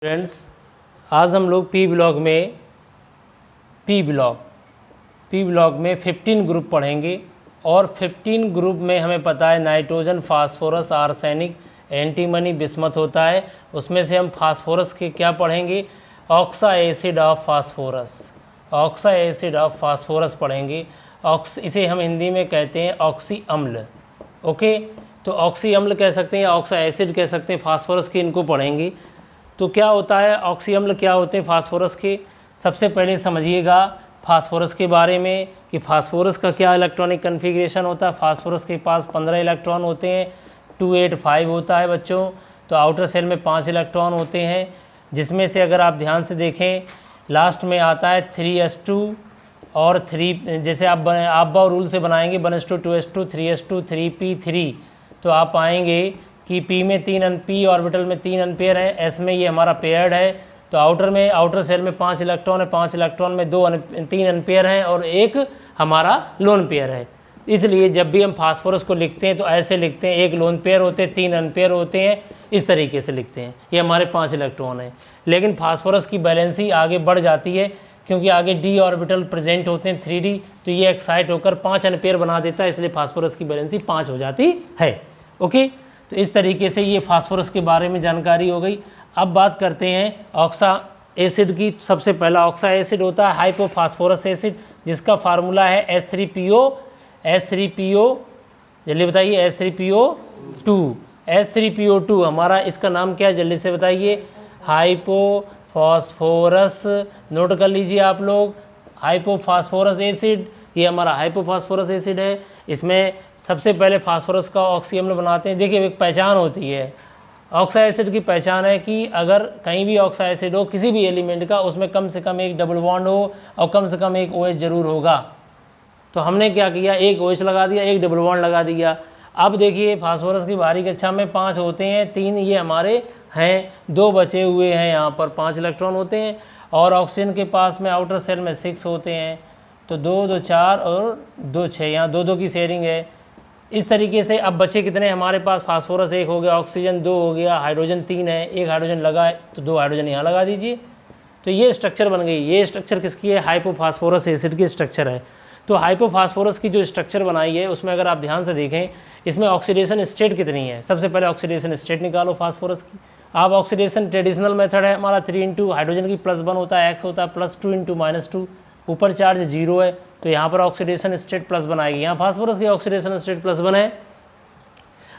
Friends, आज हम लोग पी ब्लॉक में 15 ग्रुप पढ़ेंगे और 15 ग्रुप में हमें पता है nitrogen, phosphorus, arsenic, antimony, bismuth होता है। उसमें से हम फास्फोरस के क्या पढ़ेंगे? ऑक्सा एसिड ऑफ फास्फोरस पढ़ेंगे। इसे हम हिंदी में कहते हैं ऑक्सी अम्ल। ओके, तो ऑक्सी अम्ल कह सकते हैं या ऑक्सा एसिड कह सकते हैं। फास्फोरस के इनको पढ़ेंगे। तो क्या होता है ऑक्सी अम्ल, क्या होते हैं फास्फोरस के? सबसे पहले समझिएगा फास्फोरस के बारे में कि फास्फोरस का क्या इलेक्ट्रॉनिक कन्फिग्रेशन होता है। फास्फोरस के पास 15 इलेक्ट्रॉन होते हैं, 285 होता है बच्चों। तो आउटर सेल में 5 इलेक्ट्रॉन होते हैं, जिसमें से अगर आप ध्यान से देखें लास्ट में आता है 3s2 और 3, जैसे आप आब्बा रूल से बनाएंगे 1s2 2s2 3s2 3p3, तो आप पाएंगे कि P में 3 P ऑर्बिटल में 3 अनपेयर है, S में ये हमारा पेयर्ड है। तो आउटर सेल में 5 इलेक्ट्रॉन है, 5 इलेक्ट्रॉन में 3 अनपेयर हैं और एक हमारा लोन पेयर है। इसलिए जब भी हम फास्फोरस को लिखते हैं तो ऐसे लिखते हैं, एक लोन पेयर होते हैं, 3 अनपेयर होते हैं, इस तरीके से लिखते हैं। ये हमारे 5 इलेक्ट्रॉन हैं। लेकिन फास्फोरस की बैलेंसी आगे बढ़ जाती है क्योंकि आगे d ऑर्बिटल प्रेजेंट होते हैं 3d, तो ये एक्साइट होकर 5 अनपेयर बना देता है, इसलिए फास्फोरस की बैलेंसी 5 हो जाती है। ओके, तो इस तरीके से ये फास्फोरस के बारे में जानकारी हो गई। अब बात करते हैं ऑक्सा एसिड की। सबसे पहला ऑक्सा एसिड होता है हाइपोफास्फोरस एसिड, जिसका फार्मूला है H3PO। जल्दी बताइए, H3PO2 हमारा, इसका नाम क्या है जल्दी से बताइए? हाइपोफॉस्फोरस। नोट कर लीजिए आप लोग, हाइपोफॉस्फोरस एसिड, ये हमारा हाइपोफॉस्फोरस एसिड है। इसमें सबसे पहले फास्फोरस का ऑक्सी अम्ल बनाते हैं। देखिए एक पहचान होती है ऑक्सा एसिड की। पहचान है कि अगर कहीं भी ऑक्सा एसिड हो किसी भी एलिमेंट का, उसमें कम से कम एक डबल बॉन्ड हो और कम से कम एक OH जरूर होगा। तो हमने क्या किया, एक OH लगा दिया, एक डबल बॉन्ड लगा दिया। अब देखिए फास्फोरस की बारी कक्षा में 5 होते हैं, 3 ये हमारे हैं, 2 बचे हुए हैं, यहाँ पर 5 इलेक्ट्रॉन होते हैं। और ऑक्सीजन के पास में आउटर सेल में 6 होते हैं, तो 2 2 4 और 2 6, यहाँ 2 2 की शेयरिंग है। इस तरीके से अब बचे कितने हमारे पास? फास्फोरस 1 हो गया, ऑक्सीजन 2 हो गया, हाइड्रोजन 3 है, एक हाइड्रोजन लगा है, तो 2 हाइड्रोजन यहाँ लगा दीजिए। तो ये स्ट्रक्चर बन गई। ये स्ट्रक्चर किसकी है? हाइपोफास्फोरस एसिड की स्ट्रक्चर है। तो हाइपोफास्फोरस की जो स्ट्रक्चर बनाई है उसमें अगर आप ध्यान से देखें, इसमें ऑक्सीडेशन स्टेट कितनी है? सबसे पहले ऑक्सीडेशन स्टेट निकालो फास्फोरस की। आप ऑक्सीडेशन ट्रेडिशनल मेथड है हमारा 3 हाइड्रोजन की +1 होता है, X होता है, +2 × -2, ऊपर चार्ज 0 है, तो यहाँ पर ऑक्सीडेशन स्टेट +1 आएगी। यहाँ फास्फोरस की ऑक्सीडेशन स्टेट +1 है।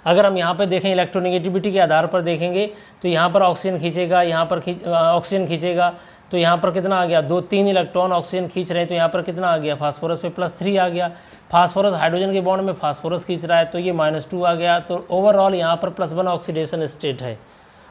अगर हम यहाँ पे देखें इलेक्ट्रोनेगेटिविटी के आधार पर देखेंगे तो यहाँ पर ऑक्सीजन खींचेगा, यहाँ पर ऑक्सीजन खींचेगा, तो यहाँ पर कितना आ गया? 2-3 इलेक्ट्रॉन ऑक्सीजन खींच रहे हैं, तो यहाँ पर कितना आ गया? फास्फोरस पे +3 आ गया। फास्फोरस हाइड्रोजन के बॉन्ड में फास्फोरस खींच रहा है, तो ये -2 आ गया। तो ओवरऑल यहाँ पर +1 ऑक्सीडेशन स्टेट है।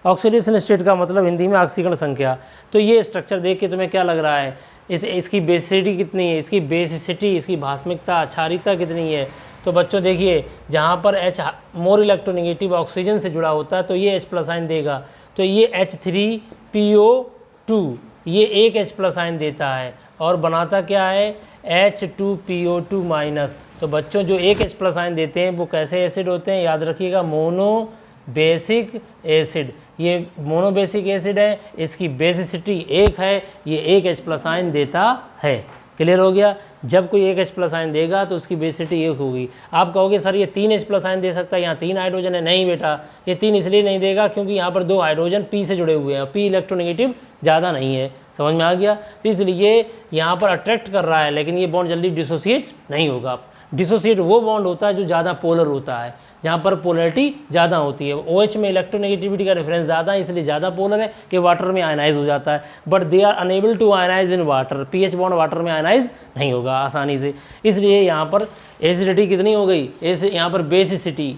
ऑक्सीडेशन स्टेट का मतलब हिंदी में ऑक्सीकरण संख्या। तो ये स्ट्रक्चर देख के तुम्हें क्या लग रहा है? इसकी बेसिसिटी कितनी है? इसकी बेसिसिटी, इसकी भास्मिकता, क्षारीयता कितनी है? तो बच्चों देखिए, जहाँ पर H मोर इलेक्ट्रोनेगेटिव ऑक्सीजन से जुड़ा होता है तो ये H+ आयन देगा। तो ये H3PO2, ये एक H+ आयन देता है और बनाता क्या है? H2PO2-। तो बच्चों जो एक H+ आयन देते हैं वो कैसे एसिड होते हैं? याद रखिएगा, मोनोबेसिक एसिड। ये मोनोबेसिक एसिड है, इसकी बेसिसिटी 1 है, ये एक H+ आयन देता है। क्लियर हो गया? जब कोई एक H+ आयन देगा तो उसकी बेसिसिटी 1 होगी। आप कहोगे सर ये 3 H+ आयन दे सकता है, यहाँ 3 हाइड्रोजन है। नहीं बेटा, ये 3 इसलिए नहीं देगा क्योंकि यहाँ पर 2 हाइड्रोजन P से जुड़े हुए हैं, P इलेक्ट्रोनेगेटिव ज़्यादा नहीं है। समझ में आ गया? तो इसलिए यहाँ पर अट्रैक्ट कर रहा है, लेकिन ये बॉन्ड जल्दी डिसोसिएट नहीं होगा। डिसोसिएट वो बॉन्ड होता है जो ज़्यादा पोलर होता है, जहाँ पर पोलरिटी ज़्यादा होती है। OH में इलेक्ट्रोनेगेटिविटी का डिफरेंस ज़्यादा है, इसलिए ज़्यादा पोलर है, ये वाटर में आयनाइज हो जाता है। But they are unable to ionise in water. pH bond water में आयनाइज नहीं होगा आसानी से, इसलिए यहाँ पर एसिडिटी कितनी हो गई? यहाँ पर बेसिसिटी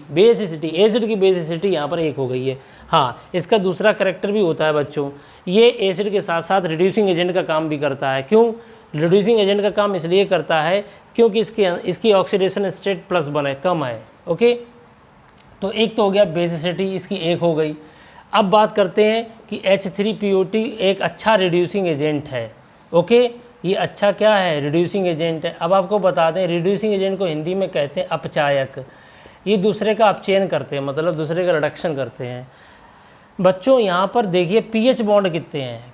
एसिड की बेसिसिटी यहाँ पर 1 हो गई है। हाँ, इसका दूसरा करैक्टर भी होता है बच्चों, ये एसिड के साथ साथ रिड्यूसिंग एजेंट का काम भी करता है। क्यों रिड्यूसिंग एजेंट का काम? इसलिए करता है क्योंकि इसकी ऑक्सीडेशन स्टेट +1 है, कम है। ओके, तो एक तो हो गया बेसिसिटी, इसकी 1 हो गई। अब बात करते हैं कि H3PO2 एक अच्छा रिड्यूसिंग एजेंट है। ओके, ये अच्छा क्या है? रिड्यूसिंग एजेंट है। अब आपको बता दें, रिड्यूसिंग एजेंट को हिंदी में कहते हैं अपचायक। ये दूसरे का अपचयन करते हैं, मतलब दूसरे का रिडक्शन करते हैं। बच्चों यहाँ पर देखिए पीएच बॉन्ड कितने हैं,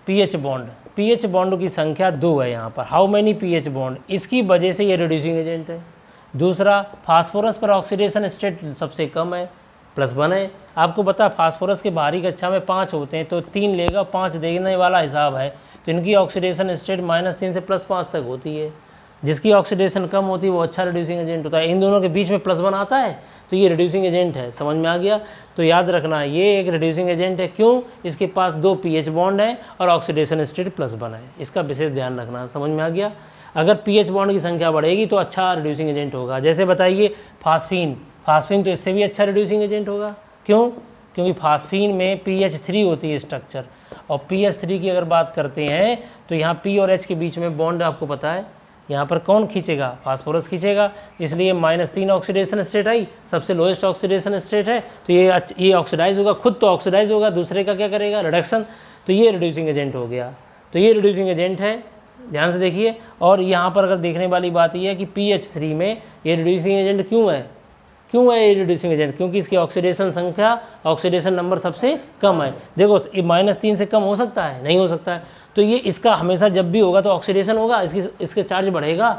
पीएच बॉन्ड की संख्या 2 है यहाँ पर। हाउ मेनी पीएच बॉन्ड, इसकी वजह से ये रिड्यूसिंग एजेंट है। दूसरा, फास्फोरस पर ऑक्सीडेशन स्टेट सबसे कम है, +1 है। आपको पता है फास्फोरस के बाहरी कक्षा में 5 होते हैं, तो 3 लेगा 5 देने वाला हिसाब है, तो इनकी ऑक्सीडेशन स्टेट -3 से +5 तक होती है। जिसकी ऑक्सीडेशन कम होती है वो अच्छा रिड्यूसिंग एजेंट होता है। इन दोनों के बीच में +1 आता है तो ये रिड्यूसिंग एजेंट है। समझ में आ गया? तो याद रखना ये एक रिड्यूसिंग एजेंट है। क्यों? इसके पास 2 पीएच बॉन्ड है और ऑक्सीडेशन स्टेट +1 है। इसका विशेष ध्यान रखना। समझ में आ गया? अगर पीएच बॉन्ड की संख्या बढ़ेगी तो अच्छा रिड्यूसिंग एजेंट होगा। जैसे बताइए फास्फीन तो इससे भी अच्छा रिड्यूसिंग एजेंट होगा। क्यों? क्योंकि फास्फीन में pH3 होती है स्ट्रक्चर, और pH3 की अगर बात करते हैं तो यहाँ P और H के बीच में बॉन्ड आपको पता है, यहाँ पर कौन खींचेगा? फास्फोरस खींचेगा, इसलिए -3 ऑक्सीडेशन स्टेट आई, सबसे लोएस्ट ऑक्सीडेशन स्टेट है, तो ये ऑक्सीडाइज होगा, खुद तो ऑक्सीडाइज होगा, दूसरे का क्या करेगा? रिडक्शन। तो ये रिड्यूसिंग एजेंट हो गया। तो ये रिड्यूसिंग एजेंट है, ध्यान से देखिए। और यहाँ पर अगर देखने वाली बात यह है कि pH3 में ये रिड्यूसिंग एजेंट क्यों है ये रिड्यूसिंग एजेंट? क्योंकि इसकी ऑक्सीडेशन संख्या, ऑक्सीडेशन नंबर सबसे कम है। देखो ये -3 से कम हो सकता है? नहीं हो सकता है। तो ये इसका हमेशा जब भी होगा तो ऑक्सीडेशन होगा, इसके चार्ज बढ़ेगा,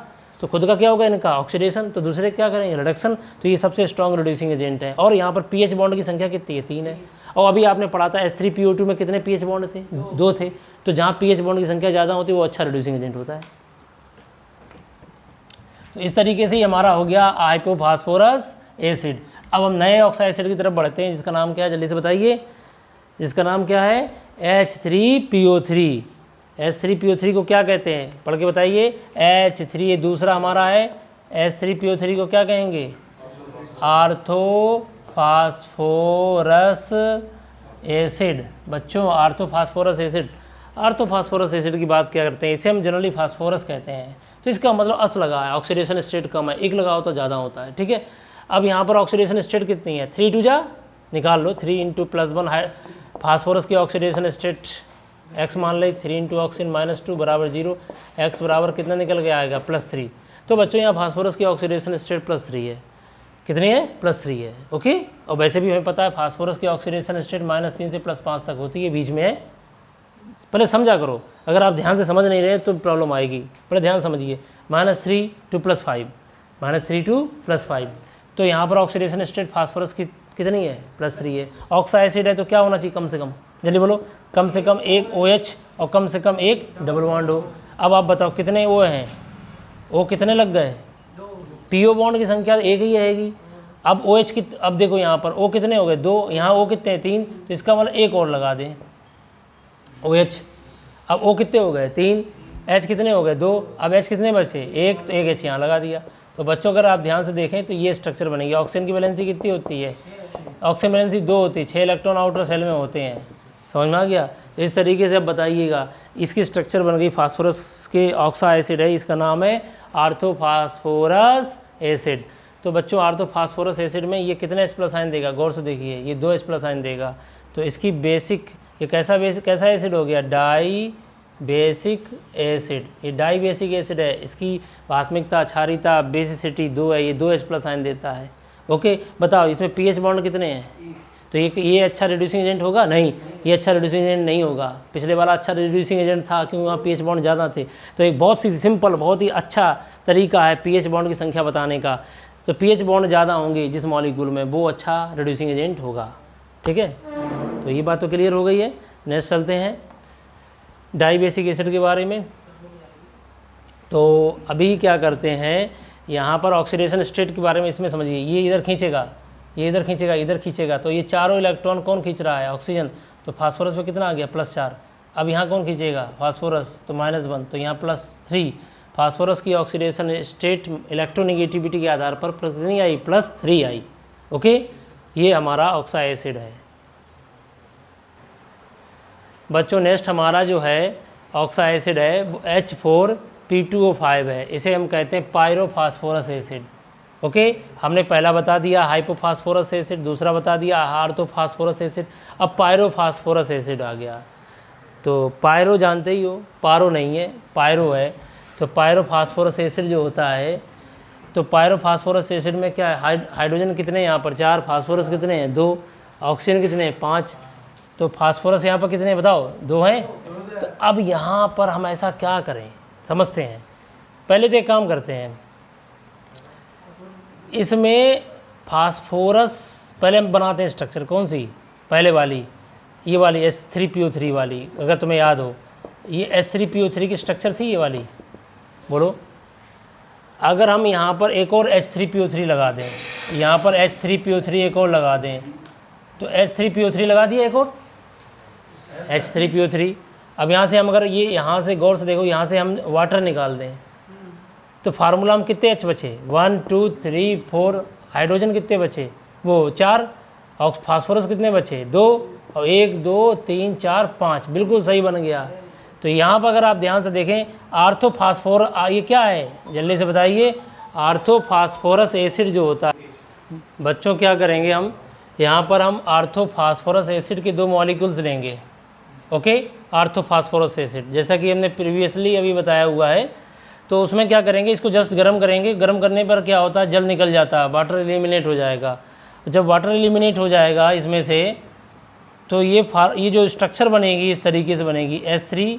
तो खुद का क्या होगा? इनका ऑक्सीडेशन, तो दूसरे क्या करेंगे? रिडक्शन। तो ये सबसे स्ट्रॉन्ग रिड्यूसिंग एजेंट है। और यहाँ पर पीएच बॉन्ड की संख्या कितनी है? 3 है। और अभी आपने पढ़ा था H3PO2 में कितने पीएच बॉन्ड थे? 2 थे। तो जहाँ पीएच बॉन्ड की संख्या ज़्यादा होती है वो अच्छा रिड्यूसिंग एजेंट होता है। तो इस तरीके से हमारा हो गया हाइपोफॉस्फोरस एसिड। अब हम नए ऑक्साइड एसिड की तरफ बढ़ते हैं, जिसका नाम क्या है? जल्दी से बताइए। जिसका नाम क्या है? H3PO3। H3PO3 को क्या कहते हैं? पढ़ के बताइए। H3, ये दूसरा हमारा है। H3PO3 को क्या कहेंगे? आर्थोफॉस्फोरस एसिड। बच्चों आर्थोफॉस्फोरस एसिड की बात क्या करते हैं? इसे हम जनरली फास्फोरस कहते हैं। तो इसका मतलब अस लगा है, ऑक्सीडेशन स्टेट कम है, एक लगाओ तो ज़्यादा होता है। ठीक है। अब यहाँ पर ऑक्सीडेशन स्टेट कितनी है? 3 2 जा निकाल लो, 3 × +1 फास्फोरस की ऑक्सीडेशन स्टेट x मान ले, 3 × ऑक्सीजन -2 = 0, x बराबर कितना निकल के आएगा? +3। तो बच्चों यहाँ फास्फोरस की ऑक्सीडेशन स्टेट +3 है। कितनी है? +3 है। ओके। और वैसे भी हमें पता है फास्फोरस की ऑक्सीडेशन स्टेट -3 से +5 तक होती है, बीच में है। पहले समझा करो, अगर आप ध्यान से समझ नहीं रहे तो प्रॉब्लम आएगी। पहले ध्यान समझिए। -3 to +5, तो यहाँ पर ऑक्सीडेशन स्टेट फास्फोरस की कितनी है? +3 है। ऑक्सा एसिड है तो क्या होना चाहिए? कम से कम, जल्दी बोलो, कम से कम एक OH और कम से कम एक डबल बॉन्ड हो। अब आप बताओ कितने O हैं? O कितने लग गए? PO बॉन्ड की संख्या एक ही रहेगी। अब OH की, अब देखो यहाँ पर O कितने हो गए? 2, यहाँ O कितने हैं? 3, तो इसका मतलब एक और लगा दें OH। अब O कितने हो गए? 3, H कितने हो गए? 2, अब H कितने बचे? 1, तो एक H यहाँ लगा दिया। तो बच्चों अगर आप ध्यान से देखें तो ये स्ट्रक्चर बनेगी। ऑक्सीजन की वैलेंसी कितनी होती है? ऑक्सीजन वैलेंसी 2 होती है, 6 इलेक्ट्रॉन आउटर सेल में होते हैं। समझ में आ गया? तो इस तरीके से अब बताइएगा, इसकी स्ट्रक्चर बन गई। फास्फोरस के ऑक्सा एसिड है, इसका नाम है आर्थोफॉस्फोरस एसिड। तो बच्चों आर्थोफॉस्फोरस एसिड में ये कितने H+ आयन देगा? गौर से देखिए, ये 2 H+ आयन देगा। तो इसकी बेसिक, ये कैसा एसिड हो गया? Dibasic acid. ये डाई बेसिक एसिड है। इसकी भास्मिकता, क्षारीयता, बेसिसिटी 2 है। ये 2 H+ आयन देता है। ओके। बताओ इसमें पीएच बॉन्ड कितने हैं? तो ये अच्छा रिड्यूसिंग एजेंट होगा? नहीं, ये अच्छा रिड्यूसिंग एजेंट नहीं होगा। पिछले वाला अच्छा रिड्यूसिंग एजेंट था क्योंकि वहाँ पीएच बॉन्ड ज़्यादा थे। तो एक बहुत सी सिंपल, बहुत ही अच्छा तरीका है पीएच बॉन्ड की संख्या बताने का। तो पीएच बॉन्ड ज़्यादा होंगे जिस मॉलिक्यूल में, वो अच्छा रिड्यूसिंग एजेंट होगा। ठीक है। तो ये बात तो क्लियर हो गई है। नेक्स्ट चलते हैं डाई बेसिक एसिड के बारे में। तो अभी क्या करते हैं, यहाँ पर ऑक्सीडेशन स्टेट के बारे में इसमें समझिए। ये इधर खींचेगा, ये इधर खींचेगा, इधर खींचेगा, तो ये चारों इलेक्ट्रॉन कौन खींच रहा है? ऑक्सीजन। तो फास्फोरस पे कितना आ गया? +4। अब यहाँ कौन खींचेगा? फास्फोरस, तो -1, तो यहाँ +3। फास्फोरस की ऑक्सीडेशन स्टेट इलेक्ट्रोनिगेटिविटी के आधार पर कितनी आई? +3 आई। ओके। ये हमारा ऑक्सा एसिड है। बच्चों नेक्स्ट हमारा जो है ऑक्सा एसिड है H4P2O5 है। इसे हम कहते हैं पायरोफॉस्फोरस एसिड। ओके। हमने पहला बता दिया हाइपोफॉस्फोरस एसिड, दूसरा बता दिया आर्थोफॉस्फोरस एसिड। अब पायरोफॉस्फोरस एसिड आ गया। तो पायरो जानते ही हो, पारो नहीं है, पायरो है। तो पायरोफॉस्फोरस एसिड जो होता है, तो पायरोफॉस्फोरस एसिड में क्या है? हाइड्रोजन कितने हैं यहाँ पर? 4, फास्फोरस कितने हैं? 2, ऑक्सीजन कितने हैं? 5। तो फास्फोरस यहाँ पर कितने बताओ, 2 हैं। तो अब यहाँ पर हम ऐसा क्या करें, समझते हैं। पहले तो एक काम करते हैं, इसमें फास्फोरस पहले हम बनाते हैं स्ट्रक्चर, कौन सी पहले वाली, ये वाली H3PO3 वाली, अगर तुम्हें याद हो ये H3PO3 की स्ट्रक्चर थी ये वाली, बोलो। अगर हम यहाँ पर एक और H3PO3 लगा दें, यहाँ पर H3PO3 एक और लगा दें, तो H3PO3 लगा दिया एक और H3PO3। अब यहाँ से हम अगर ये यहाँ से गौर से देखो, यहाँ से हम वाटर निकाल दें तो फार्मूला हम कितने H बचे, 1 2 3 4, हाइड्रोजन कितने बचे, वो 4, और फास्फोरस कितने बचे, 2, और 1 2 3 4 5, बिल्कुल सही बन गया। तो यहाँ पर अगर आप ध्यान से देखें, आर्थोफास्फोर ये क्या है, जल्दी से बताइए। आर्थोफास्फोरस एसिड जो होता है, बच्चों क्या करेंगे हम, यहाँ पर हम आर्थोफास्फोरस एसिड के 2 मॉलिक्यूल्स लेंगे, ओके, आर्थोफास्फोरस एसिड, जैसा कि हमने प्रीवियसली अभी बताया हुआ है। तो उसमें क्या करेंगे, इसको जस्ट गर्म करेंगे, गर्म करने पर क्या होता है, जल निकल जाता है, वाटर एलिमिनेट हो जाएगा। जब वाटर एलिमिनेट हो जाएगा इसमें से, तो ये जो स्ट्रक्चर बनेगी इस तरीके से बनेगी H3।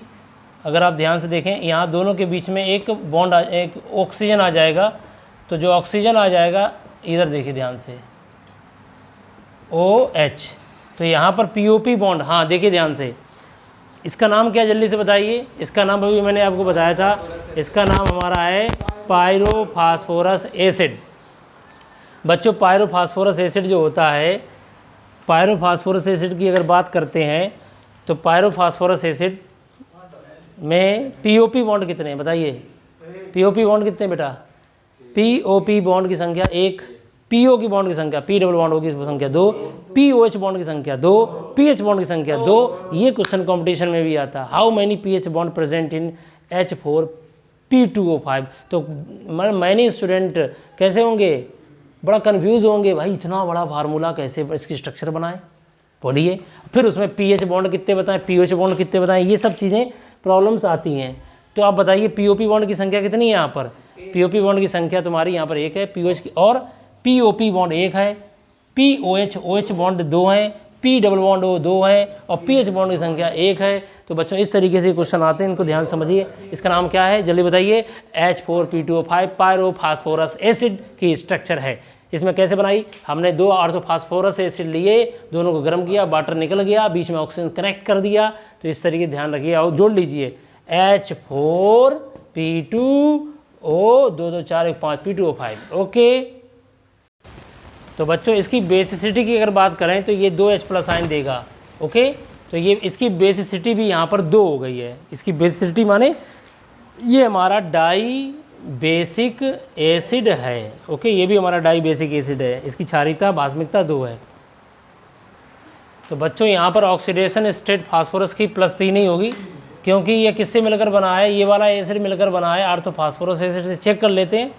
अगर आप ध्यान से देखें, यहाँ दोनों के बीच में एक बॉन्ड एक ऑक्सीजन आ जाएगा, तो जो ऑक्सीजन आ जाएगा, इधर देखिए ध्यान से, OH, तो यहाँ पर POP बॉन्ड, हाँ देखिए ध्यान से, इसका नाम क्या जल्दी से बताइए। इसका नाम अभी मैंने आपको बताया था, इसका नाम हमारा है पायरोफास्फोरस एसिड। बच्चों पायरोफास्फोरस एसिड जो होता है, पायरोफास्फोरस एसिड की अगर बात करते हैं तो पायरोफास्फोरस एसिड में POP बॉन्ड कितने हैं बताइए, POP बॉन्ड कितने बेटा, POP बॉन्ड की संख्या 1, PO की बॉन्ड की संख्या, P डबल बॉन्ड होगी संख्या 2, POH बॉन्ड की संख्या 2, PH बॉन्ड की संख्या 2। ये क्वेश्चन कंपटीशन में भी आता है, how many PH bond present in H4P2O5। तो मैनी स्टूडेंट कैसे होंगे, बड़ा कन्फ्यूज़ होंगे, भाई इतना बड़ा फार्मूला कैसे इसकी स्ट्रक्चर बनाए, बोलिए। फिर उसमें PH बॉन्ड कितने बताएं, POH बॉन्ड कितने बताएं, ये सब चीज़ें प्रॉब्लम्स आती हैं। तो आप बताइए POP बॉन्ड की संख्या कितनी है, यहाँ पर POP बॉन्ड की संख्या तुम्हारी यहाँ पर 1 है, POH की, और POP बॉन्ड 1 है, OH बॉन्ड 2 हैं, P डबल बॉन्ड 2 है, और PH बॉन्ड की संख्या 1 है। तो बच्चों इस तरीके से क्वेश्चन आते हैं, इनको ध्यान समझिए। इसका नाम क्या है जल्दी बताइए, H4P2O5 पायरोफास्फोरस एसिड की स्ट्रक्चर है। इसमें कैसे बनाई, हमने 2 आर्थोफास्फोरस एसिड लिए, दोनों को गर्म किया, वाटर निकल गया, बीच में ऑक्सीजन कनेक्ट कर दिया। तो इस तरीके ध्यान रखिए और जोड़ लीजिए, H4P2O 2 2 4 1 5 P2O5, ओके। तो बच्चों इसकी बेसिसिटी की अगर बात करें तो ये 2H+ आयन देगा, ओके। तो ये इसकी बेसिसिटी भी यहाँ पर 2 हो गई है। इसकी बेसिसिटी माने ये हमारा डाई बेसिक एसिड है, ओके, ये भी हमारा डाई बेसिक एसिड है। इसकी क्षारीयता भास्मिकता 2 है। तो बच्चों यहाँ पर ऑक्सीडेशन स्टेट फास्फोरस की +3 नहीं होगी, क्योंकि ये किससे मिलकर बना है, ये वाला एसिड मिलकर बना है आर्थोफास्फोरस एसिड से। चेक कर लेते हैं,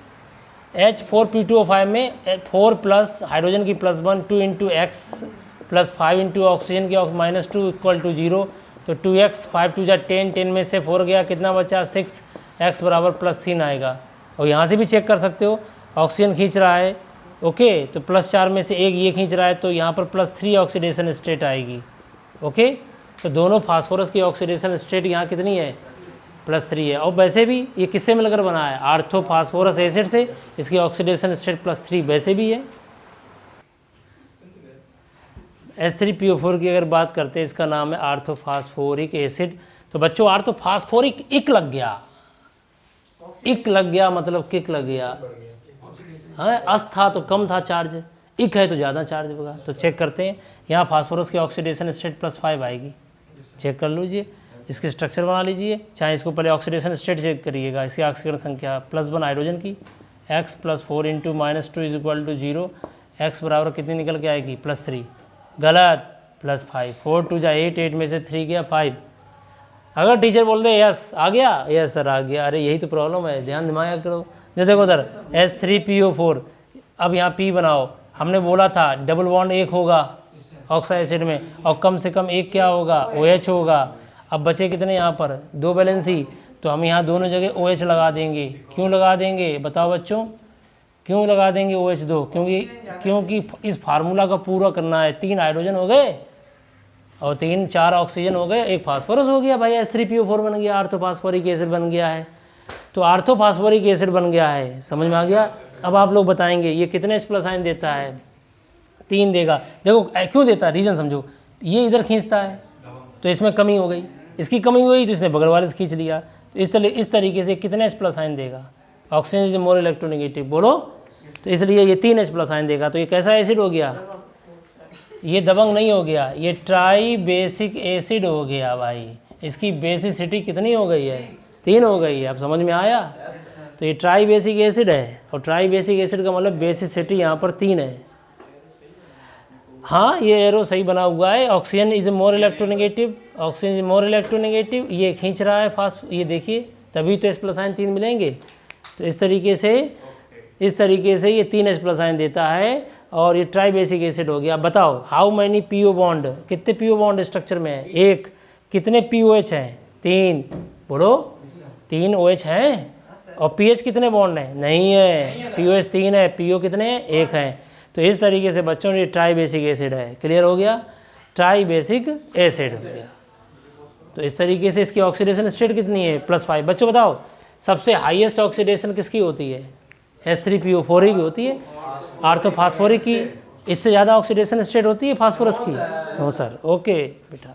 H4P2O5 में 4 प्लस हाइड्रोजन की +1, 2 × X + 5 × ऑक्सीजन की -2 = 0। तो 2X 5 2 10, 10 में से 4 गया, कितना बचा 6, X बराबर +3 आएगा। और यहाँ से भी चेक कर सकते हो, ऑक्सीजन खींच रहा है, ओके, तो +4 में से 1 ये खींच रहा है, तो यहाँ पर +3 ऑक्सीडेशन स्टेट आएगी, ओके। तो दोनों फास्फोरस की ऑक्सीडेशन स्टेट यहाँ कितनी है, +3 है। और वैसे भी ये किससे मिलकर बना है, आर्थोफास्फोरस एसिड से, इसकी ऑक्सीडेशन स्टेट +3 वैसे भी है। H3PO4 की अगर बात करते हैं, इसका नाम है आर्थोफास्फोरिक एसिड। तो बच्चों आर्थोफास्फोरिक इक लग गया, इक लग गया मतलब किक लग गया, हाँ, अस था तो कम था चार्ज, इक है तो ज़्यादा चार्ज होगा। तो चेक करते हैं, यहाँ फास्फोरस की ऑक्सीडेशन स्टेट +5 आएगी, चेक कर लीजिए, इसकी स्ट्रक्चर बना लीजिए। चाहे इसको पहले ऑक्सीडेशन स्टेट चेक करिएगा, इसकी ऑक्सीजन संख्या +1 हाइड्रोजन की, X + 4 × -2 = 0, X बराबर कितनी निकल के आएगी +3, गलत, +5, 4 2 8, 8 में से 3 गया 5। अगर टीचर बोल दे यस आ गया, यस सर आ गया, अरे यही तो प्रॉब्लम है, ध्यान दिमाग करो। जो देखो उधर H3PO4, अब यहाँ P बनाओ, हमने बोला था डबल बॉन्ड 1 होगा ऑक्साइड एसिड में, और कम से कम 1 क्या होगा, OH होगा। अब बचे कितने यहाँ पर 2 वैलेंसी, तो हम यहाँ दोनों जगह OH लगा देंगे। क्यों लगा देंगे बताओ बच्चों, क्यों लगा देंगे OH2, क्योंकि इस फार्मूला का पूरा करना है। 3 हाइड्रोजन हो गए, और 3 4 ऑक्सीजन हो गए, एक फास्फोरस हो गया भाई, H3PO4 बन गया, आर्थोफास्फोरिक एसिड बन गया है। तो आर्थोफास्फोरिक एसिड बन गया है, समझ में आ गया। अब आप लोग बताएंगे ये कितने H+ आयन देता है? 3 देगा। देखो क्यों देता है, रीज़न समझो। ये इधर खींचता है तो इसमें कमी हो गई, इसकी कमी हुई तो इसने बगल वाले से खींच लिया। तो इस तरीके से कितने H+ आयन देगा? ऑक्सीजन इज मोर इलेक्ट्रोनेगेटिव, बोलो। तो इसलिए ये 3 H+ आयन देगा। तो ये कैसा एसिड हो गया? ये दबंग नहीं हो गया, ये ट्राई बेसिक एसिड हो गया भाई। इसकी बेसिसिटी कितनी हो गई है? 3 हो गई है। अब समझ में आया? तो ये ट्राई बेसिक एसिड है, और ट्राई बेसिक एसिड का मतलब बेसिसिटी यहाँ पर 3 है। हाँ, ये एरो सही बना हुआ है। Oxygen is more electronegative, oxygen is more electronegative, ये खींच रहा है फास्ट, ये देखिए, तभी तो H+ आयन 3 मिलेंगे। तो इस तरीके से ये 3 H+ आयन देता है, और ये ट्राई बेसिक एसिड हो गया। बताओ हाउ मैनी PO बॉन्ड, कितने PO बॉन्ड स्ट्रक्चर में है? 1। कितने POH हैं? 3। बोलो, 3 OH हैं। और pH कितने बॉन्ड हैं? नहीं है, POH 3 है, PO कितने हैं? 1 है। तो इस तरीके से बच्चों ये ट्राई बेसिक एसिड है। क्लियर हो गया? ट्राई बेसिक एसिड हो गया। तो इस तरीके से इसकी ऑक्सीडेशन स्टेट कितनी है? +5। बच्चों बताओ सबसे हाईएस्ट ऑक्सीडेशन किसकी होती है? H3PO4 की होती है, आर्थोफास्फोरिक की। इससे ज़्यादा ऑक्सीडेशन स्टेट होती है फास्फोरस की? No sir. ओके बेटा,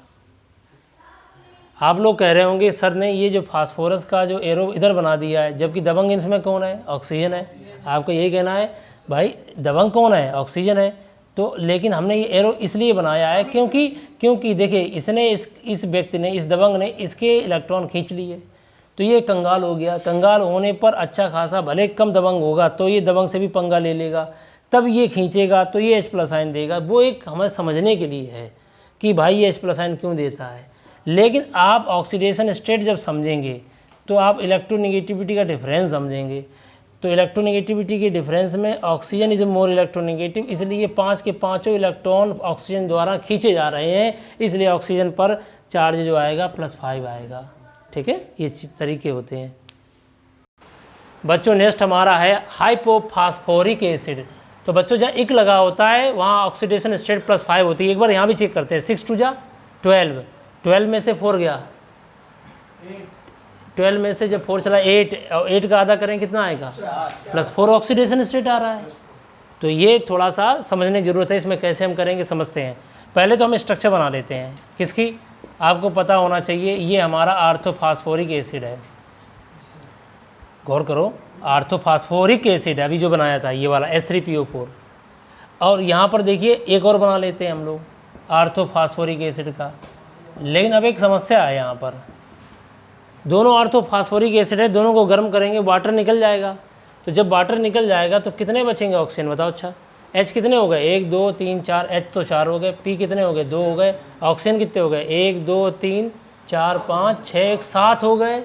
आप लोग कह रहे होंगे सर ने ये जो फास्फोरस का जो एरो इधर बना दिया है, जबकि दबंग इसमें कौन है? ऑक्सीजन है। आपको यही कहना है भाई दबंग कौन है? ऑक्सीजन है। तो लेकिन हमने ये एरो इसलिए बनाया है क्योंकि देखिए इसने इस व्यक्ति ने, इस दबंग ने इसके इलेक्ट्रॉन खींच लिए, तो ये कंगाल हो गया। कंगाल होने पर अच्छा खासा भले कम दबंग होगा तो ये दबंग से भी पंगा ले लेगा, तब ये खींचेगा तो ये H+ आयन देगा। वो एक हमें समझने के लिए है कि भाई ये H+ आयन क्यों देता है। लेकिन आप ऑक्सीडेशन स्टेट जब समझेंगे तो आप इलेक्ट्रोनेगेटिविटी का डिफरेंस समझेंगे। तो इलेक्ट्रोनेगेटिविटी के डिफरेंस में ऑक्सीजन इज मोर इलेक्ट्रोनेगेटिव, इसलिए 5 के 5 इलेक्ट्रॉन ऑक्सीजन द्वारा खींचे जा रहे हैं, इसलिए ऑक्सीजन पर चार्ज जो आएगा +5 आएगा। ठीक है, ये तरीके होते हैं बच्चों। नेक्स्ट हमारा है हाइपोफास्फोरिक एसिड। तो बच्चों जहाँ इक लगा होता है वहाँ ऑक्सीडेशन स्टेट +5 होती है। एक बार यहाँ भी चेक करते हैं। 6 2 जा 12, 12 में से 4 गया, 12 में से जब 4 चला 8, और 8 का आधा करें कितना आएगा? +4 ऑक्सीडेशन स्टेट आ रहा है। तो ये थोड़ा सा समझने की ज़रूरत है। इसमें कैसे हम करेंगे समझते हैं। पहले तो हम स्ट्रक्चर बना लेते हैं। किसकी? आपको पता होना चाहिए, ये हमारा आर्थोफास्फोरिक एसिड है। गौर करो, आर्थोफास्फोरिक एसिड है अभी जो बनाया था ये वाला H3PO4। और यहाँ पर देखिए एक और बना लेते हैं हम लोग आर्थोफास्फोरिक एसिड का। लेकिन अब एक समस्या है यहाँ पर, दोनों आर्थोफास्फोरिक एसिड है, दोनों को गर्म करेंगे वाटर निकल जाएगा। तो जब वाटर निकल जाएगा तो कितने बचेंगे ऑक्सीजन? बताओ। अच्छा, H कितने हो गए? 1 2 3 4, H तो 4 हो गए। P कितने हो गए? 2 हो गए। ऑक्सीजन कितने हो गए? 1 2 3 4 5 6 7 हो गए।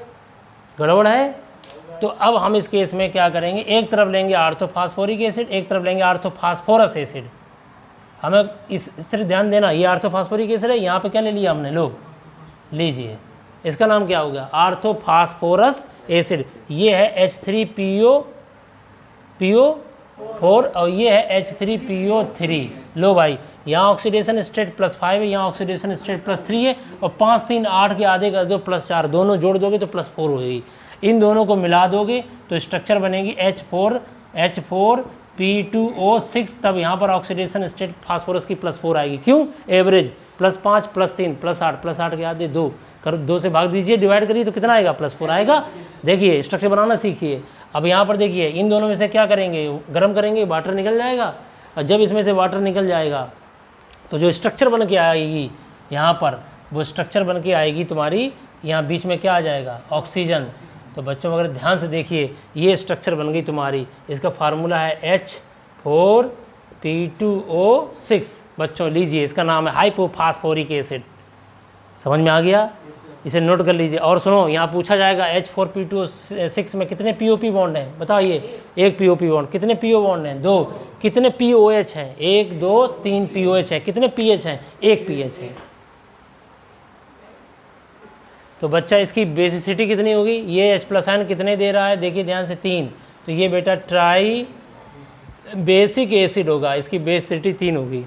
गड़बड़ है। तो अब हम इस केस में क्या करेंगे? एक तरफ लेंगे आर्थोफास्फोरिक एसिड, एक तरफ लेंगे आर्थोफास्फोरस एसिड। हमें इस तरह ध्यान देना, ये आर्थोफास्फोरिक एसिड है, यहाँ पे क्या ले लिया हमने? लो लीजिए, इसका नाम क्या हो गया? आर्थोफास्फोरस एसिड। ये है H3PO4 और ये है H3PO3। लो भाई, यहाँ ऑक्सीडेशन स्टेट +5 है, यहाँ ऑक्सीडेशन स्टेट +3 है, और 5 3 8 के आधे कर दो +4, दोनों जोड़ दोगे तो +4 होगी। इन दोनों को मिला दोगे तो स्ट्रक्चर बनेगी H4P2O6। तब यहाँ पर ऑक्सीडेशन स्टेट फास्फोरस की +4 आएगी। क्यों? एवरेज +5 +3 +8, +8 के आधे 2 करो, 2 से भाग दीजिए, डिवाइड करिए तो कितना आएगा? +4 आएगा। देखिए स्ट्रक्चर बनाना सीखिए। अब यहाँ पर देखिए इन दोनों में से क्या करेंगे? गर्म करेंगे, वाटर निकल जाएगा। और जब इसमें से वाटर निकल जाएगा तो जो स्ट्रक्चर बन के आएगी यहाँ पर, वो स्ट्रक्चर बन के आएगी तुम्हारी, यहाँ बीच में क्या आ जाएगा? ऑक्सीजन। तो बच्चों अगर ध्यान से देखिए, ये स्ट्रक्चर बन गई तुम्हारी। इसका फार्मूला है H4P2O6। बच्चों लीजिए, इसका नाम है हाइपोफास्फोरिक एसिड। समझ में आ गया? इसे नोट कर लीजिए। और सुनो, यहाँ पूछा जाएगा H4P2O6 में कितने POP बॉन्ड हैं? बताइए। 1 POP बॉन्ड। कितने PO बॉन्ड हैं? 2। कितने POH हैं? 1 2 3 POH है। कितने pH हैं? 1 pH है। तो बच्चा इसकी बेसिसिटी कितनी होगी? ये H+ आयन कितने दे रहा है? देखिए ध्यान से, 3। तो ये बेटा ट्राई बेसिक एसिड होगा, इसकी बेसिसिटी 3 होगी।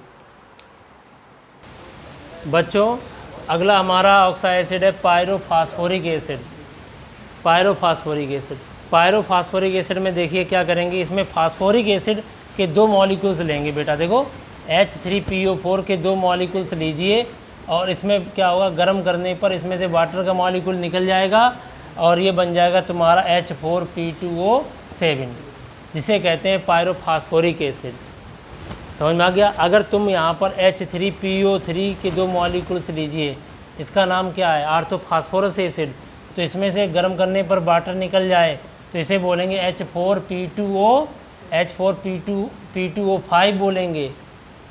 बच्चों अगला हमारा ऑक्साइड एसिड है पायरोफास्फोरिक एसिड। पायरोफास्फोरिक एसिड, पायरोफास्फोरिक एसिड में देखिए क्या करेंगे, इसमें फास्फोरिक एसिड के 2 मॉलिक्यूल्स लेंगे बेटा। देखो H3PO4 के 2 मॉलिक्यूल्स लीजिए और इसमें क्या होगा, गर्म करने पर इसमें से वाटर का मॉलिक्यूल निकल जाएगा और ये बन जाएगा तुम्हारा H4P2O7, जिसे कहते हैं पायरोफास्फोरिक एसिड। समझ में आ गया। अगर तुम यहाँ पर H3PO3 के 2 मॉलिक्यूल्स लीजिए, इसका नाम क्या है, आर्थोफास्फोरस एसिड, तो इसमें से गर्म करने पर वाटर निकल जाए तो इसे बोलेंगे H4P2O5 बोलेंगे।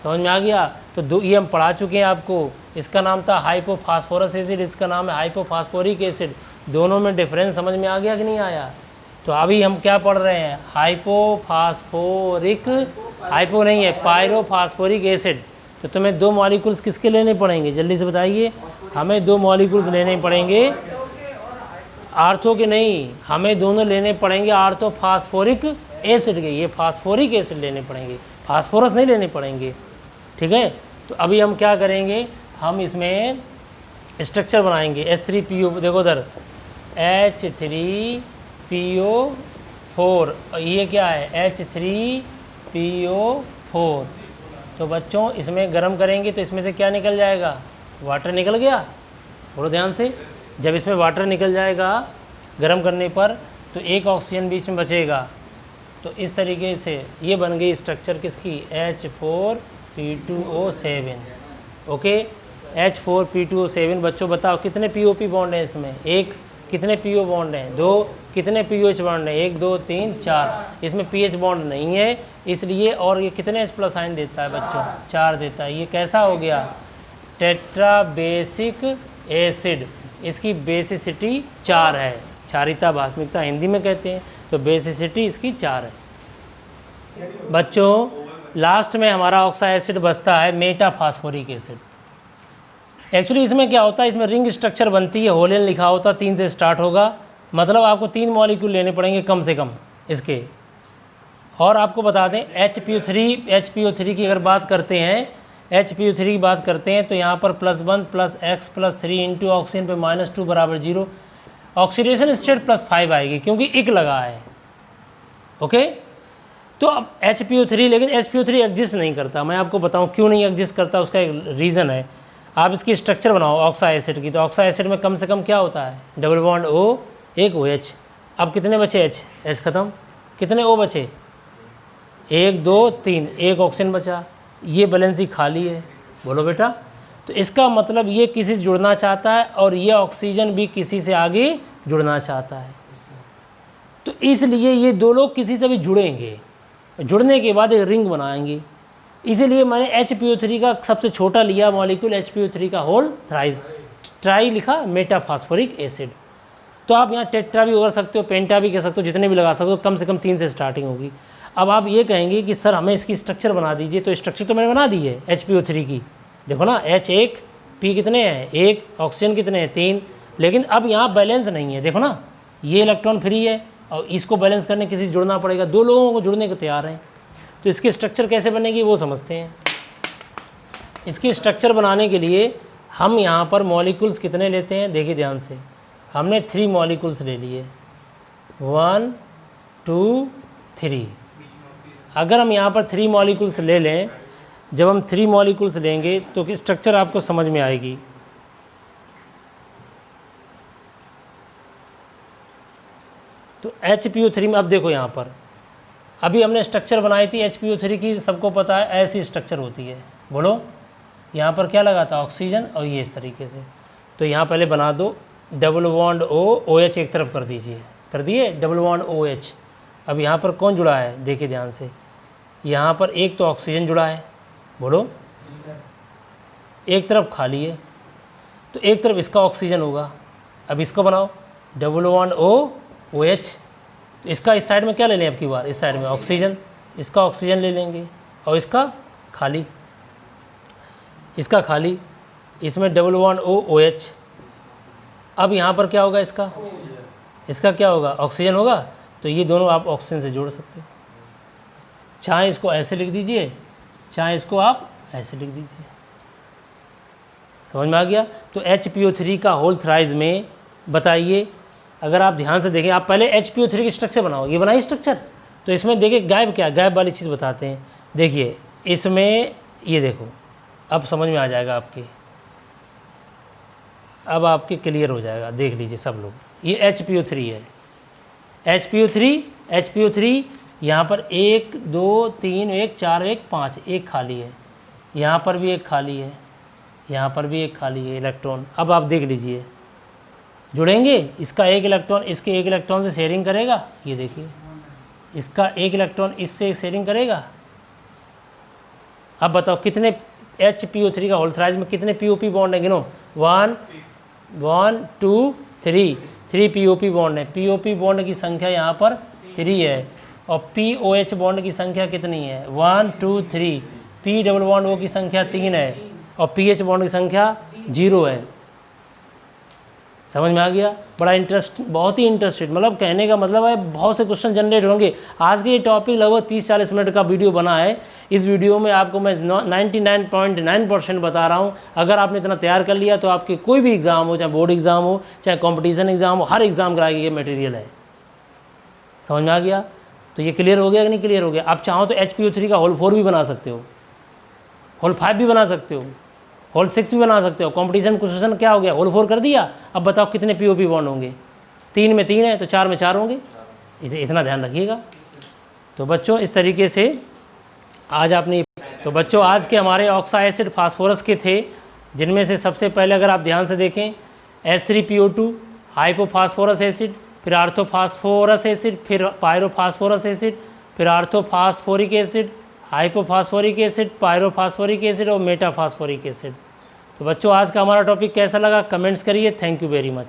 समझ में आ गया। तो ये हम पढ़ा चुके हैं आपको। इसका नाम था हाइपोफास्फोरस एसिड, इसका नाम है हाइपोफास्फोरिक एसिड। दोनों में डिफरेंस समझ में आ गया कि नहीं आया। तो अभी हम क्या पढ़ रहे हैं, हाइपोफास्फोरिक, हाइपो नहीं है, पायरोफास्फोरिक एसिड। तो तुम्हें 2 मॉलिक्यूल्स किसके लेने पड़ेंगे, जल्दी से बताइए। हमें 2 मॉलिक्यूल्स लेने पड़ेंगे, आर्थो के नहीं, हमें दोनों लेने पड़ेंगे आर्थोफास्फोरिक एसिड के। ये फास्फोरिक एसिड लेने पड़ेंगे, फास्फोरस नहीं लेने पड़ेंगे, ठीक है। तो अभी हम क्या करेंगे, हम इसमें स्ट्रक्चर बनाएंगे H3PO, देखो उधर H3PO4, ये क्या है H3PO4। तो बच्चों इसमें गर्म करेंगे तो इसमें से क्या निकल जाएगा, वाटर निकल गया। थोड़ा ध्यान से, जब इसमें वाटर निकल जाएगा गर्म करने पर तो एक ऑक्सीजन बीच में बचेगा। तो इस तरीके से ये बन गई स्ट्रक्चर किसकी, H4P2O7। Okay, H4P2O7। बच्चों बताओ कितने POP बॉन्ड हैं इसमें, 1, कितने PO बॉन्ड हैं, 2, कितने POH बॉन्ड हैं, 1 2 3 4। इसमें PH बॉन्ड नहीं है इसलिए, और ये कितने H+ आयन देता है बच्चों, 4 देता है। ये कैसा हो गया, टेट्रा बेसिक एसिड। इसकी बेसिसिटी 4 है, क्षारीयता भास्मिकता हिंदी में कहते हैं। तो बेसिसिटी इसकी 4 है। बच्चों लास्ट में हमारा ऑक्साइड एसिड बचता है मेटाफास्फोरिक एसिड। एक्चुअली इसमें क्या होता है, इसमें रिंग स्ट्रक्चर बनती है, होलेन लिखा होता है, 3 से स्टार्ट होगा, मतलब आपको 3 मॉलिक्यूल लेने पड़ेंगे कम से कम इसके। और आपको बता दें HPO3 की अगर बात करते हैं, HPO3 की बात करते हैं तो यहाँ पर +1 + X + 3 इंटू ऑक्सीजन पे -2 = 0। ऑक्सीडेशन स्टेट +5 आएगी क्योंकि इक लगा है। ओके, तो अब HPO3, लेकिन HPO3 एग्जिस्ट नहीं करता। मैं आपको बताऊं क्यों नहीं एग्जिस्ट करता, उसका एक रीज़न है। आप इसकी स्ट्रक्चर बनाओ ऑक्साइड एसिड की, तो ऑक्साइड एसिड में कम से कम क्या होता है, डबल बॉन्ड O, एक OH। अब कितने बचे, H खत्म, कितने O बचे, 1 2 3, एक ऑक्सीजन बचा, ये बैलेंसी खाली है। बोलो बेटा। तो इसका मतलब ये किसी से जुड़ना चाहता है और ये ऑक्सीजन भी किसी से आगे जुड़ना चाहता है। तो इसलिए ये 2 लोग किसी से भी जुड़ेंगे, जुड़ने के बाद एक रिंग बनाएंगे। इसीलिए मैंने HPO3 का सबसे छोटा लिया मॉलिक्यूल, HPO3 का होल ट्राई लिखा, मेटाफास्फोरिक एसिड। तो आप यहाँ टेट्रा भी कर सकते हो, पेंटा भी कह सकते हो, जितने भी लगा सकते हो, कम से कम 3 से स्टार्टिंग होगी। अब आप ये कहेंगे कि सर हमें इसकी स्ट्रक्चर बना दीजिए, तो स्ट्रक्चर तो मैंने बना दी है HPO3 की। देखो ना, H1 P कितने हैं, 1, ऑक्सीजन कितने हैं, 3। लेकिन अब यहाँ बैलेंस नहीं है, देखो ना, ये इलेक्ट्रॉन फ्री है और इसको बैलेंस करने किसी से जुड़ना पड़ेगा। 2 लोगों को जुड़ने को तैयार हैं। तो इसकी स्ट्रक्चर कैसे बनेगी वो समझते हैं। इसकी स्ट्रक्चर बनाने के लिए हम यहाँ पर मॉलिक्यूल्स कितने लेते हैं, देखिए ध्यान से। हमने 3 मॉलिक्यूल्स ले लिए, 1 2 3। अगर हम यहाँ पर 3 मॉलिक्यूल्स ले लें, जब हम 3 मॉलिक्यूल्स लेंगे तो स्ट्रक्चर आपको समझ में आएगी। तो HPO3 में अब देखो यहाँ पर अभी हमने स्ट्रक्चर बनाई थी HPO3 की, सबको पता है ऐसी स्ट्रक्चर होती है। बोलो, यहाँ पर क्या लगा था, ऑक्सीजन, और ये इस तरीके से। तो यहाँ पहले बना दो डबल बॉन्ड OH एक तरफ कर दीजिए, कर दिए डबल बॉन्ड OH। अब यहाँ पर कौन जुड़ा है, देखिए ध्यान से, यहाँ पर एक तो ऑक्सीजन जुड़ा है, बोलो, एक तरफ खाली है, तो एक तरफ इसका ऑक्सीजन होगा। अब इसको बनाओ डबल बॉन्ड OH, तो इसका इस साइड में क्या ले लें, अब की बार इस साइड में ऑक्सीजन, इसका ऑक्सीजन ले लेंगे और इसका खाली, इसका खाली, इसमें डबल बॉन्ड OH। अब यहाँ पर क्या होगा, इसका क्या होगा, ऑक्सीजन होगा। तो ये दोनों आप ऑक्सीजन से जोड़ सकते हो, चाहे इसको ऐसे लिख दीजिए, चाहे इसको आप ऐसे लिख दीजिए। समझ में आ गया। तो HPO3 का होल थ्राइज में बताइए, अगर आप ध्यान से देखें, आप पहले HPO3 की स्ट्रक्चर बनाओ, ये बनाइए स्ट्रक्चर। तो इसमें देखिए गायब क्या, गायब वाली चीज़ बताते हैं। देखिए इसमें ये देखो, अब समझ में आ जाएगा आपके, अब आपके क्लियर हो जाएगा, देख लीजिए सब लोग। ये HPO3 है, HPO3 यहाँ पर 1 2 3 1 4 1 5, एक खाली है, यहाँ पर भी एक खाली है, यहाँ पर भी एक खाली है इलेक्ट्रॉन। अब आप देख लीजिए, जुड़ेंगे, इसका एक इलेक्ट्रॉन इसके एक इलेक्ट्रॉन से शेयरिंग करेगा, ये देखिए इसका एक इलेक्ट्रॉन इससे शेयरिंग करेगा। अब बताओ कितने HPO3 का होल थ्राइज में कितने POP बॉन्ड है, गिनो। 1 1 2 3 POP बॉन्ड है। POP बॉन्ड की संख्या यहाँ पर 3 है, और POH बॉन्ड की संख्या कितनी है, 1 2 3। P डबल बॉन्ड O की संख्या 3 है, और PH बॉन्ड की संख्या 0 है। समझ में आ गया। बड़ा इंटरेस्ट, बहुत ही इंटरेस्टेड, मतलब कहने का मतलब है बहुत से क्वेश्चन जनरेट होंगे। आज के ये टॉपिक लगभग 30-40 मिनट का वीडियो बना है। इस वीडियो में आपको मैं 99.9% बता रहा हूँ। अगर आपने इतना तैयार कर लिया तो आपके कोई भी एग्ज़ाम हो, चाहे बोर्ड एग्ज़ाम हो, चाहे कॉम्पिटिशन एग्ज़ाम हो, हर एग्ज़ाम का ये मटेरियल है। समझ में आ गया। तो ये क्लियर हो गया कि नहीं क्लियर हो गया। आप चाहो तो HPO3 का होल 4 भी बना सकते हो, होल 5 भी बना सकते हो, होल 6 भी बना सकते हो। कंपटीशन क्वेश्चन क्या हो गया, होल 4 कर दिया। अब बताओ कितने POP बॉन्ड होंगे, 3 में 3 है तो 4 में 4 होंगे। इतना ध्यान रखिएगा। तो बच्चों इस तरीके से आज आपने, तो बच्चों आज के हमारे ऑक्सा एसिड फास्फोरस के थे, जिनमें से सबसे पहले अगर आप ध्यान से देखें H3PO2 हाइपोफास्फोरस एसिड, फिर आर्थोफास्फोरस एसिड, फिर पायरोफास्फोरस एसिड, फिर आर्थोफास्फोरिक एसिड, हाइपोफास्फोरिक एसिड, पायरोफास्फोरिक एसिड और मेटाफास्फोरिक एसिड। तो बच्चों आज का हमारा टॉपिक कैसा लगा कमेंट्स करिए। Thank you very much.